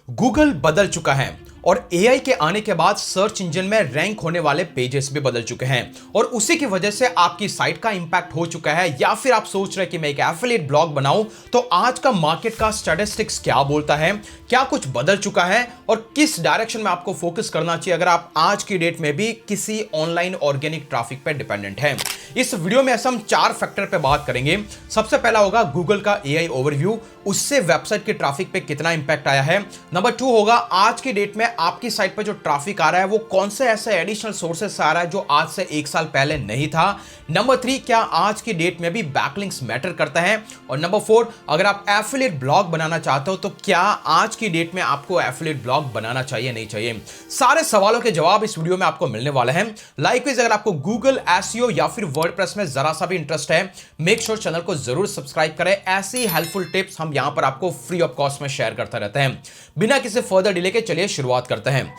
Google बदल चुका है और एआई के आने के बाद सर्च इंजन में रैंक होने वाले पेजेस भी बदल चुके हैं और उसी की वजह से आपकी साइट का इंपैक्ट हो चुका है। या फिर आप सोच रहे हैं कि मैं एक एफिलिएट ब्लॉग बनाऊं, तो आज का मार्केट का स्टैटिस्टिक्स क्या बोलता है, क्या कुछ बदल चुका है और किस डायरेक्शन में आपको फोकस करना चाहिए अगर आप आज की डेट में भी किसी ऑनलाइन ऑर्गेनिक ट्रैफिक पर डिपेंडेंट है। इस वीडियो में हम 4 फैक्टर पे बात करेंगे। सबसे पहला होगा गूगल का एआई ओवरव्यू, उससे वेबसाइट के ट्रैफिक पे कितना इंपैक्ट आया है। नंबर 2 होगा आज की डेट में आपकी साइट पे जो ट्रैफिक आ रहा है वो कौन से ऐसे एडिशनल सोर्सेस से आ रहा है जो आज से 1 साल पहले नहीं था। नंबर 3, क्या आज की डेट में भी बैकलिंक्स मैटर करता है। और नंबर 4, अगर आप एफिलिएट ब्लॉग बनाना चाहते हो तो क्या आज की डेट में आपको एफिलिएट ब्लॉग बनाना चाहिए नहीं चाहिए। सारे सवालों के जवाब इस वीडियो में आपको मिलने वाले हैं। लाइकवाइज अगर आपको गूगल एसईओ या फिर वर्डप्रेस में जरा सा भी इंटरेस्ट है, मेक श्योर चैनल को जरूर सब्सक्राइब करें। ऐसी हेल्पफुल टिप्स हम यहां पर आपको फ्री ऑफ कॉस्ट में शेयर करते रहते हैं। बिना किसी फर्दर डिले के चलिए शुरुआत करते हैं।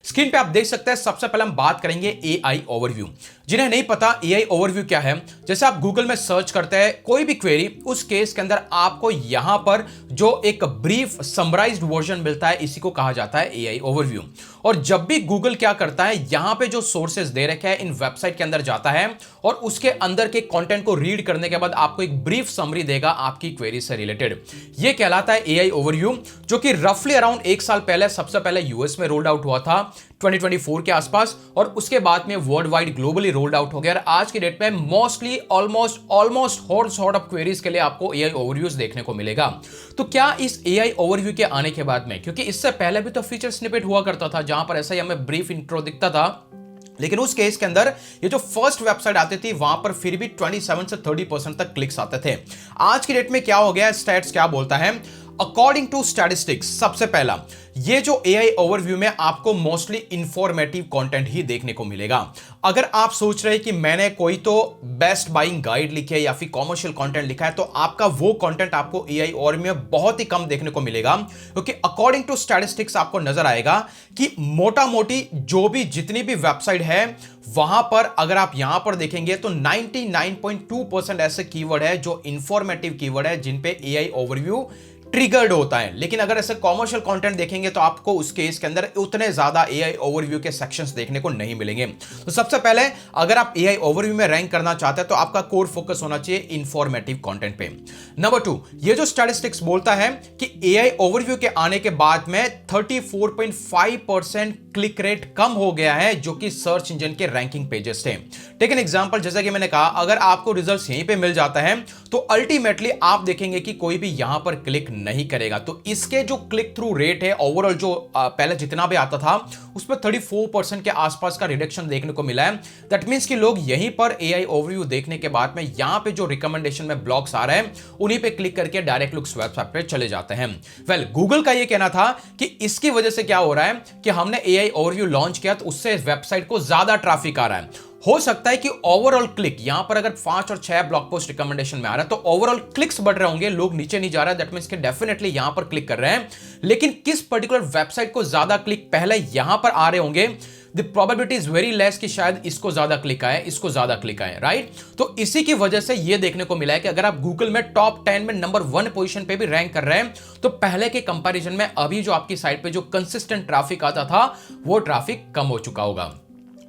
स्क्रीन पे आप देख सकते हैं, सबसे पहले हम बात करेंगे एआई ओवरव्यू। जिन्हें नहीं पता एआई ओवरव्यू क्या है, जैसे आप गूगल में सर्च करते हैं कोई भी क्वेरी, उस केस के अंदर आपको यहां पर जो एक ब्रीफ समराइज्ड वर्जन मिलता है, इसी को कहा जाता है एआई ओवरव्यू। और जब भी गूगल क्या करता है, यहां पे जो सोर्सेज दे रखे हैं इन वेबसाइट के अंदर जाता है और उसके अंदर के कंटेंट को रीड करने के बाद आपको एक ब्रीफ समरी देगा आपकी क्वेरी से रिलेटेड। यह कहलाता है एआई ओवरव्यू, जो कि रफली अराउंड 1 साल पहले सबसे पहले यूएस में रोल्ड आउट हुआ था 2024 के आसपास, और उसके बाद में world wide globally rolled out हो गया। आज की डेट में mostly almost her sort of queries के लिए आपको एआई ओवरव्यूज देखने को मिलेगा। तो क्या इस एआई ओवरव्यू के आने के बाद में, क्योंकि इससे पहले भी तो फीचर स्निपेट हुआ करता था जहां पर ऐसा ही हमें ब्रीफ इंट्रो दिखता था, लेकिन उस केस के अंदर ये जो फर्स्ट वेबसाइट आती थी वहां पर फिर भी 27 से 30% तक क्लिक्स आते थे। आज की डेट में क्या हो गया, स्टैट्स क्या बोलता है, अकॉर्डिंग टू स्टैटिस्टिक्स, सबसे पहला ये जो एआई ओवरव्यू में आपको मोस्टली इंफॉर्मेटिव कंटेंट ही देखने को मिलेगा। अगर आप सोच रहे हैं कि मैंने कोई तो बेस्ट बाइंग गाइड लिखी है या फिर कॉमर्शियल कंटेंट लिखा है, तो आपका वो कंटेंट आपको एआई ओवरव्यू में बहुत ही कम देखने को मिलेगा, क्योंकि अकॉर्डिंग टू स्टैटिस्टिक्स आपको नजर आएगा कि मोटा मोटी जो भी जितनी भी वेबसाइट है वहां पर अगर आप यहां पर देखेंगे तो 99.2% ऐसे कीवर्ड है जो इंफॉर्मेटिव कीवर्ड है जिन पे एआई ओवरव्यू ट्रिगर्ड होता है। लेकिन अगर ऐसे कॉमर्शियल कंटेंट देखेंगे तो आपको उस केस के अंदर उतने ज्यादा एआई ओवरव्यू के सेक्शंस देखने को नहीं मिलेंगे। तो सबसे पहले अगर आप एआई ओवरव्यू में रैंक करना चाहते हैं तो आपका कोर फोकस होना चाहिए इंफॉर्मेटिव कंटेंट पे। नंबर 2, ये जो स्टैटिस्टिक्स बोलता है कि एआई ओवरव्यू के आने के बाद में 34.5% क्लिक रेट कम हो गया है, जो कि सर्च इंजन के रैंकिंग पेजेस थे। टेक एन एग्जांपल, जैसा कि मैंने कहा, अगर आपको रिजल्ट्स यहीं पे मिल जाता है तो अल्टीमेटली आप देखेंगे कि कोई भी यहां पर क्लिक नहीं करेगा। तो इसके जो क्लिक थ्रू रेट है ओवरऑल जो पहले जितना भी आता था उस पर 34% के आसपास का रिडक्शन देखने को मिला है। दैट मींस कि लोग यहीं पर एआई ओवरव्यू देखने के बाद में यहां पे जो रिकमेंडेशन में ब्लॉग्स आ रहे हैं उन्हीं पे क्लिक करके डायरेक्ट लुक्स वेबसाइट पे चले जाते हैं। वेल, गूगल का ये कहना था कि इसकी वजह से क्या हो रहा है कि हमने एआई ओवरव्यू लॉन्च किया तो उससे वेबसाइट को ज्यादा ट्रैफिक आ रहा है। हो सकता है कि ओवरऑल क्लिक यहां पर अगर 5 और 6 ब्लॉग पोस्ट रिकमेंडेशन में आ रहा है तो ओवरऑल क्लिक्स बढ़ रहे होंगे, लोग नीचे नहीं जा रहे, दैट मींस कि डेफिनेटली यहां पर क्लिक कर रहे हैं। लेकिन किस पर्टिकुलर वेबसाइट को ज्यादा क्लिक पहले यहां पर आ रहे होंगे, the probability is very less कि शायद इसको ज्यादा क्लिक आए, इसको ज्यादा क्लिक आए, राइट। तो इसी की वजह से यह देखने को मिला है कि अगर आप गूगल में टॉप 10 में नंबर 1 पोजीशन पे भी रैंक कर रहे हैं तो पहले के कंपैरिजन में अभी जो आपकी साइट पे जो कंसिस्टेंट ट्रैफिक आता था वो ट्रैफिक कम हो चुका होगा।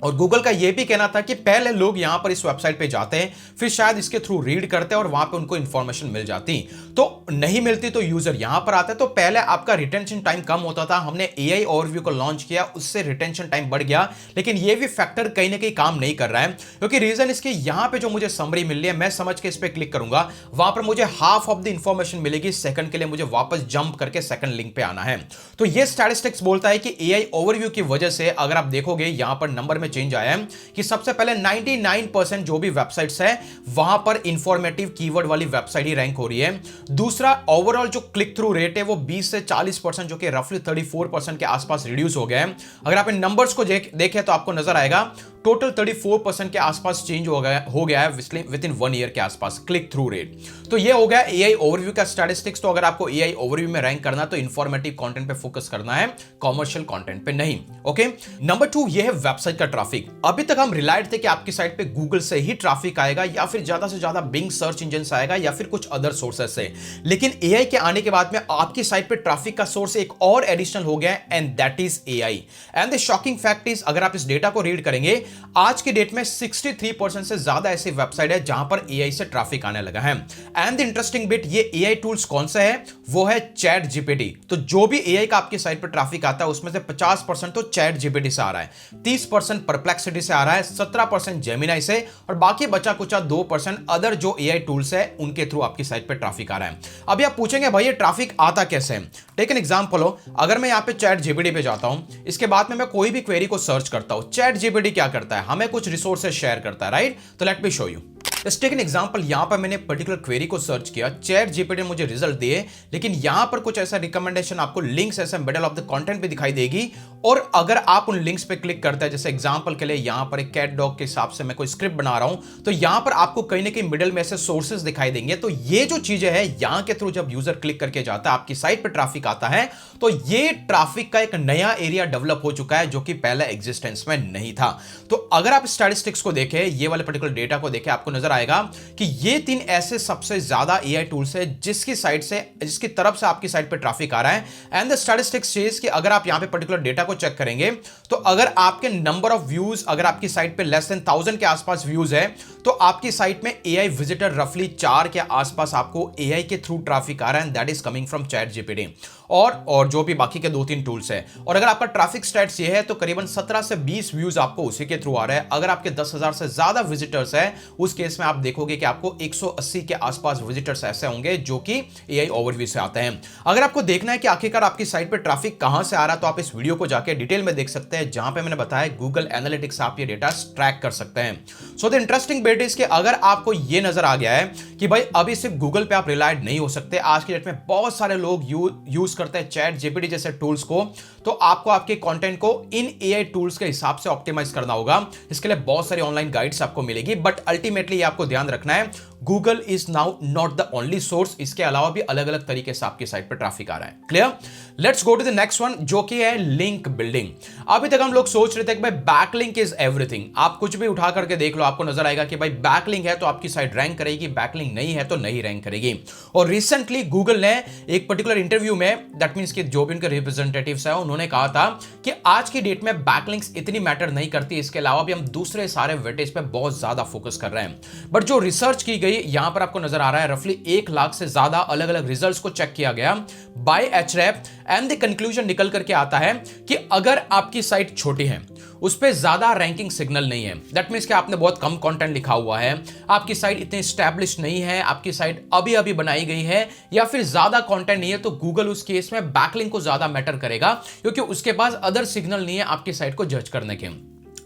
और गूगल का यह भी कहना था कि पहले लोग यहां पर इस वेबसाइट पे जाते हैं, फिर शायद इसके थ्रू रीड करते हैं और वहां पे उनको इंफॉर्मेशन मिल जाती, तो नहीं मिलती तो यूजर यहां पर आते, तो पहले आपका रिटेंशन टाइम कम होता था। हमने एआई ओवरव्यू को लॉन्च किया, उससे रिटेंशन टाइम बढ़ गया, लेकिन यह भी फैक्टर कहीं ना कहीं काम नहीं कर रहा है, क्योंकि रीजन इसके यहां पे जो मुझे समरी मिल रही है, मैं समझ के इस पर क्लिक करूंगा, वहां पर मुझे हाफ ऑफ द इंफॉर्मेशन मिलेगी, सेकंड के लिए मुझे वापस जंप करके सेकंड लिंक पे आना है। तो यह स्टैटिस्टिक्स बोलता है कि एआई ओवरव्यू की वजह से अगर आप देखोगे यहां पर नंबर में चेंज आया है कि सबसे पहले 99% जो भी वेबसाइट्स है वहां पर इंफॉर्मेटिव कीवर्ड वाली वेबसाइट ही रैंक हो रही है। दूसरा, ओवरऑल जो क्लिक थ्रू रेट है वो 20 से 40%, जो कि रफली 34% के आसपास रिड्यूस हो गया है। अगर आप इन नंबर्स को देखें तो आपको नजर आएगा टोटल 34% के आसपास चेंज हो गया है विद इन 1 ईयर के आसपास क्लिक थ्रू रेट। तो ये हो गया एआई ओवरव्यू का स्टैटिस्टिक्स। तो अगर आपको एआई ओवरव्यू में रैंक करना तो इंफॉर्मेटिव कंटेंट पे फोकस करना है, कॉमर्शियल कंटेंट पे नहीं। ओके, नंबर 2 ये है वेबसाइट का ट्रैफिक। अभी तक हम रिलायड थे कि आपकी साइट पे गूगल से ही ट्रैफिक आएगा या फिर ज्यादा से ज्यादा बिंग सर्च इंजन से आएगा या फिर कुछ अदर सोर्सेस से, लेकिन एआई के आने के बाद में आपकी साइट पे ट्रैफिक का सोर्स एक और एडिशनल हो गया है and that is AI. And the shocking fact is, अगर आप इस डेटा को रीड करेंगे, आज के डेट में 63% से ज्यादा ऐसी वेबसाइट है जहां पर एआई से ट्रैफिक आने लगा है। एंड द इंटरेस्टिंग बिट, ये एआई टूल्स कौन सा है? वो है चैट जीपीटी। तो जो भी एआई का आपकी साइट पर ट्रैफिक आता है उसमें से 50% तो चैट जीपीटी से आ रहा है, 30% परप्लेक्सिटी से आ रहा है, 17% जेमिनाई से, और बाकी बचा कुचा 2% अदर जो एआई टूल्स है उनके थ्रू आपकी साइट पे ट्रैफिक आ रहा है। अभी आप पूछेंगे भाई ये ट्रैफिक आता कैसे है? टेक एन एग्जांपल हो, अगर मैं यहां पे चैट जीपीटी पे जाता हूं, इसके बाद में मैं कोई भी क्वेरी को सर्च करता हूं, चैट जीपीटी क्या करता है? हमें कुछ रिसोर्सेज शेयर करता है, राइट? तो let me show you. Let's take an example, यहां पर मैंने पर्टिकुलर क्वेरी को सर्च किया, चैट जीपीटी ने मुझे रिजल्ट दिए, लेकिन यहां पर कुछ ऐसा रिकमेंडेशन आपको लिंक्स ऐसे मिडल ऑफ द कंटेंट पे दिखाई देगी, और अगर आप उन लिंक्स पे क्लिक करते हैं, जैसे एग्जांपल के लिए यहां पर एक कैट डॉग के हिसाब से मैं कोई स्क्रिप्ट बना रहा हूं, तो यहां पर आपको कहीं ना कहीं मिडल में ऐसे सोर्सेज दिखाई देंगे। तो ये जो चीजें है यहां के थ्रू जब यूजर क्लिक करके जाता है, आपकी साइट पर ट्रैफिक आता है, तो ये ट्रैफिक का एक नया एरिया डेवलप हो चुका है जो कि पहले एग्जिस्टेंस में नहीं था। तो अगर आप स्टैटिस्टिक्स को देखें, ये वाले पर्टिकुलर डेटा को देखें, आपको नजर आएगा कि ये 3 ऐसे सबसे ज्यादा एआई टूल्स है जिसकी तरफ से आपकी साइट पे ट्रैफिक आ रहा है। एंड द स्टैटिस्टिक्स सेज कि अगर आप यहां पे पर्टिकुलर डेटा को चेक करेंगे, तो अगर आपके नंबर ऑफ व्यूज, अगर आपकी साइट पे लेस देन 1000 के आसपास व्यूज है, तो आपकी साइट में एआई विजिटर रफली 4 के आसपास आपको एआई के थ्रू ट्रैफिक आ रहा है, that is coming from chat GPT और जो भी बाकी के 2-3 टूल्स है। और अगर आपका ट्रैफिक स्टैट्स ये है, तो करीबन 17 से 20 व्यूज आपको उसी के थ्रू आ रहा है। अगर आपके 10,000 से ज्यादा विजिटर्स है, उस केस में आप देखोगे कि आपको 180 के आसपास विजिटर्स ऐसे होंगे जो कि एआई ओवरव्यू से आते हैं। अगर आपको देखना है कि आखिरकार आपकी साइट पे ट्रैफिक कहां से आ रहा है, तो आप इस वीडियो को जाके डिटेल में देख सकते हैं, जहां पे मैंने बताया गूगल एनालिटिक्स आप ये डेटा ट्रैक कर सकते हैं। So the interesting bit is कि अगर आपको ये नजर आ गया है कि भाई अभी सिर्फ गूगल पे आप रिलायड नहीं हो सकते, आज की डेट में बहुत सारे लोग यूज करते हैं चैट जीपीटी जैसे टूल्स को, तो आपको आपके कंटेंट को इन एआई टूल्स के हिसाब से ऑप्टिमाइज करना होगा। इसके लिए बहुत सारी ऑनलाइन गाइड्स आपको मिलेगी, बट अल्टीमेटली आपको ध्यान रखना है, Google is now not the only source. इसके अलावा भी अलग अलग तरीके से आपकी साइट पर ट्रैफिक आ रहा है। Clear? Let's go to the next one, जो कि है लिंक बिल्डिंग। अभी तक हम लोग सोच रहे थे कि भाई बैकलिंक इज एवरीथिंग। आप कुछ भी उठा करके देख लो, आपको नजर आएगा कि भाई बैकलिंक है तो आपकी साइट रैंक करेगी, बैकलिंक नहीं है तो नहीं रैंक करेगी। और रिसेंटली गूगल ने एक पर्टिकुलर इंटरव्यू में, दैट मींस कि जो भी उनके रिप्रेजेंटेटिव्स है, उन्होंने कहा था कि आज की डेट में बैकलिंक्स इतनी मैटर नहीं करती, इसके अलावा भी हम दूसरे सारे वेटेज पे बहुत ज्यादा फोकस कर रहे हैं। बट जो रिसर्च की गई, यहां पर आपको नजर आ रहा है रफली 1 लाख से ज्यादा अलग अलग रिजल्ट्स को चेक किया गया बाय एचरेफ, एंड द कंक्लूजन निकल करके आता है कि अगर आपकी साइट छोटी है, उस पे ज्यादा रैंकिंग सिग्नल नहीं है, दैट मींस कि आपने बहुत कम कंटेंट लिखा हुआ है, आपकी साइट इतनी एस्टैब्लिश नहीं है, आपकी साइट अभी अभी बनाई गई है, या फिर ज्यादा कंटेंट नहीं है, तो गूगल उस केस में बैकलिंक को ज्यादा मैटर करेगा, क्योंकि उसके पास अदर सिग्नल नहीं है आपकी साइट को जज करने के।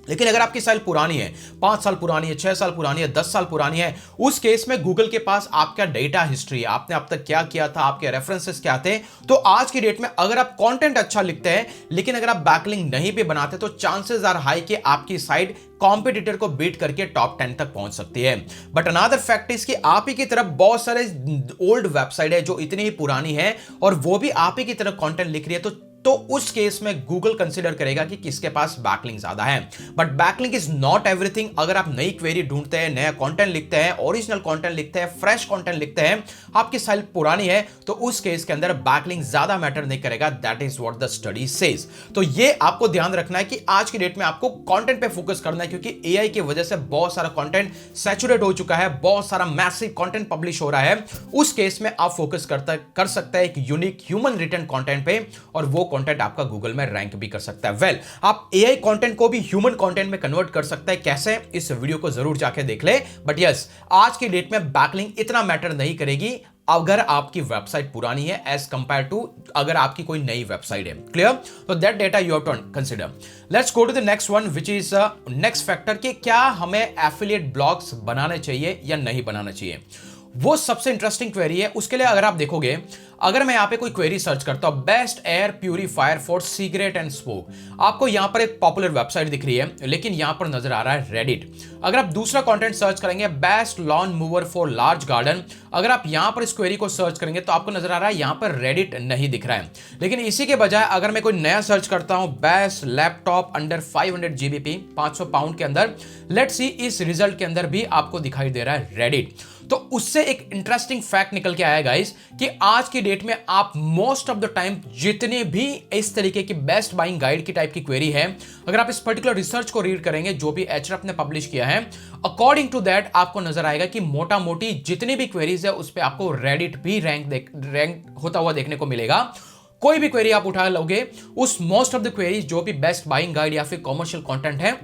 लेकिन अगर आपकी साइट पुरानी है, 5 साल पुरानी है, 6 साल पुरानी है, 10 साल पुरानी है, उस केस में गूगल के पास आपका डेटा हिस्ट्री है, आपने अब तक क्या किया था, आपके रेफरेंसेस क्या थे। तो आज की डेट में अगर आप कंटेंट अच्छा लिखते हैं, लेकिन अगर आप बैकलिंक नहीं भी बनाते, तो चांसेस आर हाई कि आपकी साइट कॉम्पिटिटर को बीट करके टॉप 10 तक पहुंच सकती है। बट अनदर फैक्ट इज कि आप ही की तरफ बहुत सारे ओल्ड वेबसाइट है जो इतनी ही पुरानी है, और वो भी आप ही की तरफ कंटेंट लिख रही है, तो उस केस में गूगल कंसीडर करेगा कि किसके पास बैकलिंक ज्यादा है। But backlink is not everything. अगर आप नई क्वेरी ढूंढते हैं, नया कंटेंट लिखते हैं, ओरिजिनल कंटेंट लिखते हैं, फ्रेश कंटेंट लिखते हैं, आपकी साइट पुरानी है, तो उस केस के अंदर बैकलिंक ज्यादा मैटर नहीं करेगा। That is what the study says. तो ये आपको ध्यान रखना है कि आज की डेट में आपको कंटेंट पे फोकस करना है, क्योंकि एआई की वजह से बहुत सारा कंटेंट सैचुरेट हो चुका है, बहुत सारा मैसिव कंटेंट पब्लिश हो रहा है। उस केस में आप फोकस कर सकते हैं एक यूनिक ह्यूमन रिटन कंटेंट पे, और वो कंटेंट आपका गूगल में रैंक भी कर सकता है। वेल, आप एआई कंटेंट को भी ह्यूमन कंटेंट में कन्वर्ट कर सकते हैं। कैसे? इस वीडियो को जरूर जाके देख ले। बट यस, आज की डेट में बैकलिंक इतना मैटर नहीं करेगी अगर आपकी वेबसाइट पुरानी है एज कंपेयर टू अगर आपकी कोई नई वेबसाइट है। क्लियर? तो that data you have to consider. Let's go to the next one, which is next factor कि क्या हमें एफिलिएट ब्लॉग्स बनाने चाहिए या नहीं बनाना चाहिए। वो सबसे इंटरेस्टिंग क्वेरी है। उसके लिए अगर आप देखोगे, अगर मैं यहां पे कोई क्वेरी सर्च करता हूं, best air purifier for cigarette and smoke, आपको यहां पर एक पॉपुलर वेबसाइट दिख रही है, लेकिन यहां पर नजर आ रहा है रेडिट। अगर आप दूसरा कंटेंट सर्च करेंगे, best lawn mower for large garden, अगर आप यहां पर इस क्वेरी को सर्च करेंगे तो आपको नजर आ रहा है यहां पर रेडिट नहीं दिख रहा है। लेकिन इसी के बजाय अगर मैं कोई नया सर्च करता हूं, best laptop under 500 GBP, 500 pound के अंदर, लेट्स सी इस रिजल्ट के अंदर भी आपको दिखाई दे रहा है रेडिट। तो उससे एक इंटरेस्टिंग फैक्ट निकल के आया गाइस कि आज की डेट में आप मोस्ट ऑफ द टाइम जितने भी इस तरीके की बेस्ट बाइंग गाइड की टाइप की क्वेरी है, अगर आप इस पर्टिकुलर रिसर्च को रीड करेंगे जो भी एचरफ ने पब्लिश किया है, अकॉर्डिंग टू दैट आपको नजर आएगा कि मोटा मोटी जितनी भी क्वेरीज है उस पर आपको रेडिट भी रैंक होता हुआ देखने को मिलेगा। कोई भी क्वेरी आप उठा लोगे, उस मोस्ट ऑफ द क्वेरीज जो भी बेस्ट बाइंग गाइड या फिर कॉमर्शियल कंटेंट है,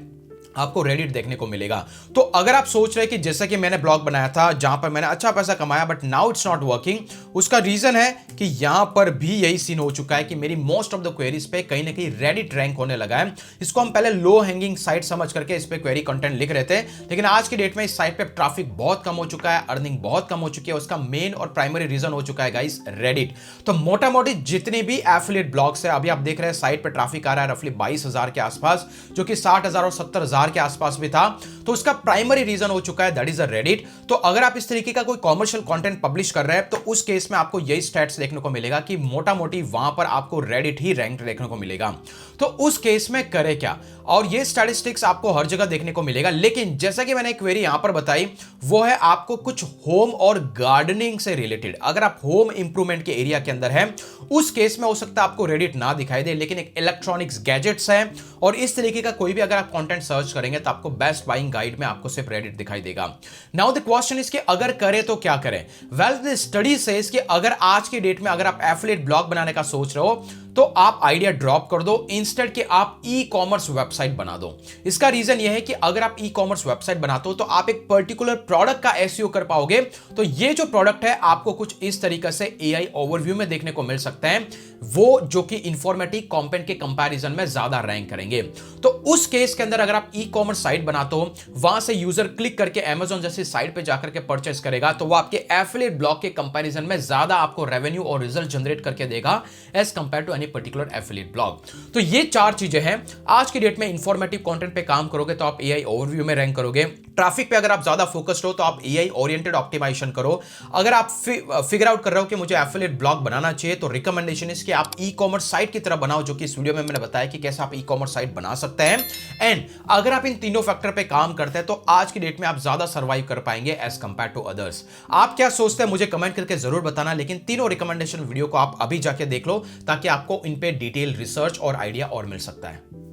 आपको रेडिट देखने को मिलेगा। तो अगर आप सोच रहे हैं कि जैसे कि मैंने ब्लॉग बनाया था जहां पर मैंने अच्छा पैसा कमाया but now it's not working, उसका रीजन है कि यहां पर भी यही सीन हो चुका है कि मेरी मोस्ट ऑफ द क्वेरीज पे कहीं ना कहीं रेडिट रैंक होने लगा है। इसको हम पहले लो हैंगिंग साइट समझ करके इस पे क्वेरी कंटेंट लिख रहे थे, लेकिन आज की डेट में इस साइट पे ट्रैफिक बहुत कम हो चुका है, अर्निंग बहुत कम हो चुकी है। उसका मेन और प्राइमरी रीजन हो चुका है गाइस रेडिट। तो मोटा मोटी जितने भी एफिलिएट ब्लॉग्स है, अभी आप देख रहे हैं साइट पे ट्रैफिक आ रहा है रफली 22,000 के आसपास, जो कि 60,000 और 70,000 के आसपास भी था। तो उसका प्राइमरी रीजन हो चुका है दैट इज अ रेडिट। तो अगर आप इस तरीके का कोई कॉमर्शियल कंटेंट पब्लिश कर रहे हैं तो उस केस में आपको यही स्टैट्स देखने को मिलेगा कि मोटा मोटी वहां पर आपको रेडिट ही रैंक देखने को मिलेगा। तो उस केस में करे क्या, और ये स्टैटिस्टिक्स आपको हर जगह देखने को मिलेगा। लेकिन जैसा कि मैंने एक क्वेरी यहां पर बताई, वो है आपको कुछ होम और गार्डनिंग से रिलेटेड। अगर आप होम इंप्रूवमेंट के एरिया के अंदर है, उस केस में हो सकता है आपको रेडिट ना दिखाई दे, लेकिन एक इलेक्ट्रॉनिक्स गैजेट्स है और इस तरीके का कोई भी अगर आप कंटेंट सर्च करेंगे तो आपको बेस्ट बाइंग गाइड में आपको सिर्फ रेडिट दिखाई देगा। नाउ द क्वेश्चन इज कि अगर करें तो क्या करें। वेल द स्टडी सेज कि अगर आज की डेट में अगर आप एफिलिएट ब्लॉग बनाने का सोच रहे हो तो आप आइडिया ड्रॉप कर दो, इंस्टेड कि आप ई कॉमर्स वेबसाइट बना दो। इसका रीजन यह है कि अगर आप ई कॉमर्स वेबसाइट बनाते हो तो आप एक पर्टिकुलर प्रोडक्ट का एसईओ कर पाओगे। तो ये जो प्रोडक्ट है आपको कुछ इस तरीके से एआई ओवरव्यू में देखने को मिल सकते हैं, वो जो कि इंफॉर्मेटिव कंटेंट के कंपैरिजन में ज्यादा रैंक करेंगे। तो उस केस के अंदर अगर आप ई कॉमर्स साइट बनाते हो, वहां से यूजर क्लिक करके Amazon जैसी साइट पे जाकर के परचेस करेगा, तो वो आपके एफिलिएट ब्लॉग के कंपैरिजन में ज्यादा आपको रेवेन्यू और रिजल्ट जनरेट करके देगा as compare to any particular affiliate blog. तो ये चार चीजें हैं। आज की डेट में इंफॉर्मेटिव कंटेंट पे काम करोगे तो आप एआई ओवरव्यू में रैंक करोगे। ट्रैफिक पे अगर आप ज्यादा फोकस्ड हो तो आप एआई ओरिएंटेड ऑप्टिमाइजेशन करो। अगर आप फिगर आउट कर रहे हो कि मुझे एफिलिएट ब्लॉग बनाना चाहिए, तो रिकमेंडेशन है कि आप ई कॉमर्स साइट की तरह बनाओ, जो कि इस वीडियो में मैंने बताया कि कैसे आप ई कॉमर्स साइट बना सकते हैं। एंड अगर आप इन तीनों फैक्टर पे काम करते हैं तो आज की डेट में आप ज्यादा सर्वाइव कर पाएंगे एज कंपेयर टू अदर्स। आप क्या सोचते हैं मुझे कमेंट करके जरूर बताना, लेकिन तीनों रिकमेंडेशन वीडियो को आप अभी जाके देख लो ताकि आपको इन पे डिटेल रिसर्च और आइडिया और मिल सकता है।